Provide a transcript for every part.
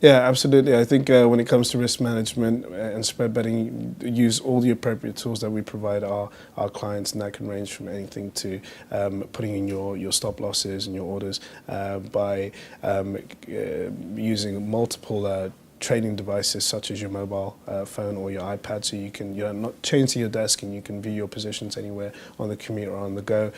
Yeah, absolutely. I think when it comes to risk management and spread betting, use all the appropriate tools that we provide our clients, and that can range from anything to putting in your stop losses and your orders by using multiple trading devices such as your mobile phone or your iPad, so you're not chained to your desk and you can view your positions anywhere on the commute or on the go.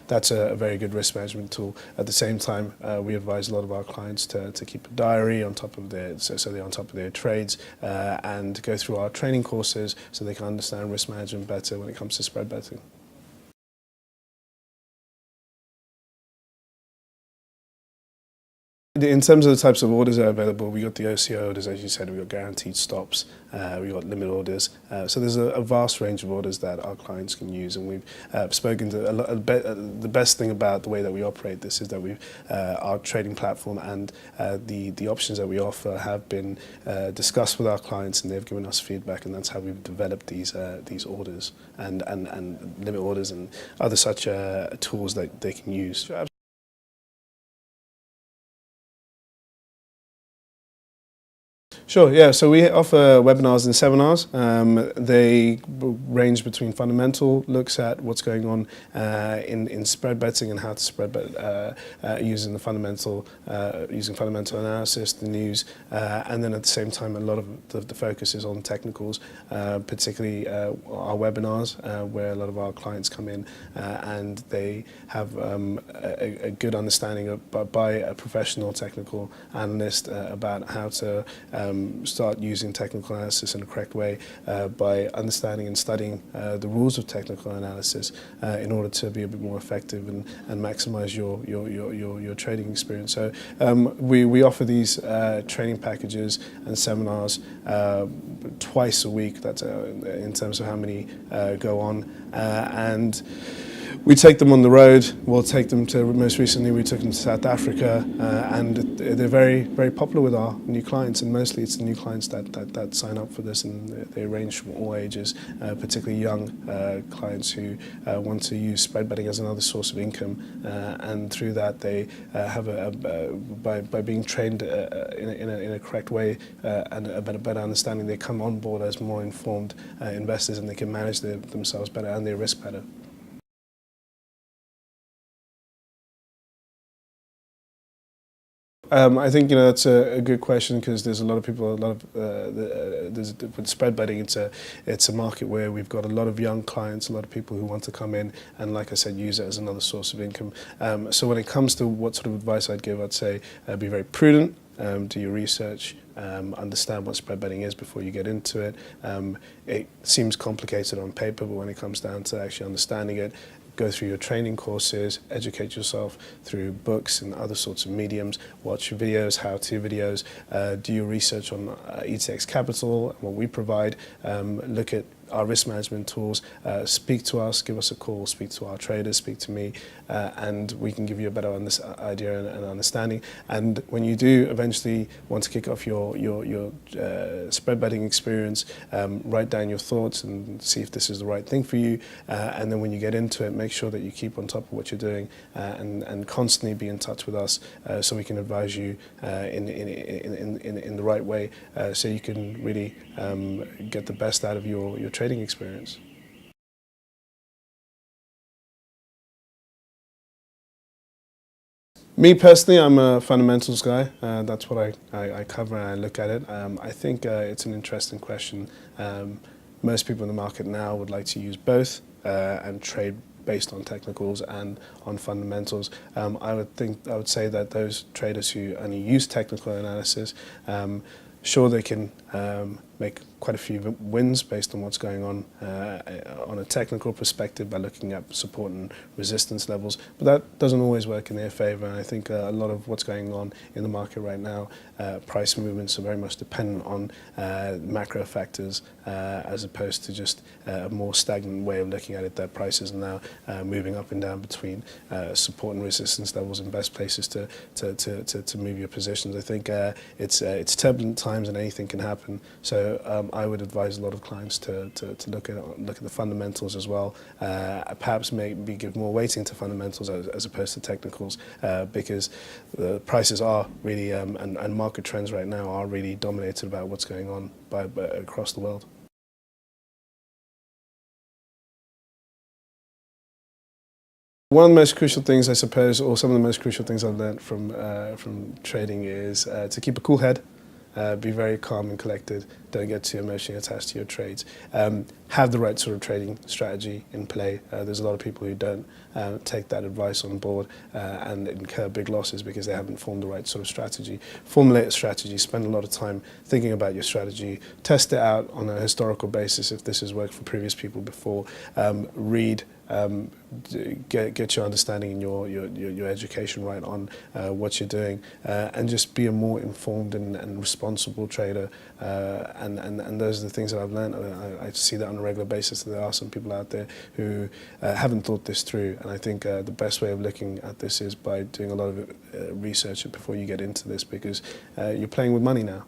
That's a very good risk management tool. At the same time, we advise a lot of our clients to keep a diary on top of so they're on top of their trades and go through our training courses so they can understand risk management better when it comes to spread betting. In terms of the types of orders that are available, we got the OCO orders, as you said, we got guaranteed stops, we got limit orders. So there's a vast range of orders that our clients can use, and we've spoken to the best thing about the way that we operate this is that our trading platform and the options that we offer have been discussed with our clients, and they've given us feedback, and that's how we've developed these orders and limit orders and other such tools that they can use. Sure, yeah. So we offer webinars and seminars. They range between fundamental looks at what's going on in spread betting and how to spread bet using fundamental analysis, the news, and then at the same time, a lot of the focus is on technicals, particularly our webinars, where a lot of our clients come in and they have a good understanding by a professional technical analyst about how to start using technical analysis in the correct way by understanding and studying the rules of technical analysis in order to be a bit more effective and maximize your trading experience. So we offer these training packages and seminars twice a week. That's in terms of how many go on, and we take them on the road. We'll take them to, most recently we took them to South Africa, and they're very, very popular with our new clients, and mostly it's the new clients that sign up for this, and they range from all ages, particularly young clients who want to use spread betting as another source of income, and through that they have by being trained in a correct way and a better understanding, they come on board as more informed investors, and they can manage themselves better and their risk better. I think that's a good question, because there's a lot of people. With spread betting, it's a market where we've got a lot of young clients, a lot of people who want to come in and, like I said, use it as another source of income. So when it comes to what sort of advice I'd give, I'd say be very prudent, do your research, understand what spread betting is before you get into it. It seems complicated on paper, but when it comes down to actually understanding it, go through your training courses, educate yourself through books and other sorts of mediums, watch videos, how-to videos, do your research on ETX Capital and what we provide, look at our risk management tools, speak to us, give us a call, speak to our traders, speak to me, and we can give you a better idea and understanding. And when you do eventually want to kick off your spread betting experience, write down your thoughts and see if this is the right thing for you. And then when you get into it, make sure that you keep on top of what you're doing and constantly be in touch with us so we can advise you in the right way, so you can really get the best out of your trading experience. Me personally, I'm a fundamentals guy. That's what I cover and I look at it. I think it's an interesting question. Most people in the market now would like to use both and trade based on technicals and on fundamentals. I would say that those traders who only use technical analysis, sure, they can make quite a few wins based on what's going on a technical perspective by looking at support and resistance levels, but that doesn't always work in their favor. And I think a lot of what's going on in the market right now, price movements are very much dependent on macro factors as opposed to just a more stagnant way of looking at it, that prices are now moving up and down between support and resistance levels and best places to move your positions. I think it's turbulent times and anything can happen. So I would advise a lot of clients to look at the fundamentals as well. Perhaps maybe give more weighting to fundamentals as opposed to technicals, because the prices are really and market trends right now are really dominated about what's going on across the world. One of the most crucial things, I suppose, or some of the most crucial things I've learned from trading is to keep a cool head, be very calm and collected, don't get too emotionally attached to your trades, have the right sort of trading strategy in play. There's a lot of people who don't take that advice on board and incur big losses because they haven't formed the right sort of strategy. Formulate a strategy, spend a lot of time thinking about your strategy, test it out on a historical basis if this has worked for previous people before, read, get your understanding and your education right on what you're doing, and just be a more informed and responsible trader. And those are the things that I've learned. I see that on a regular basis. There are some people out there who haven't thought this through, and I think the best way of looking at this is by doing a lot of research before you get into this, because you're playing with money now.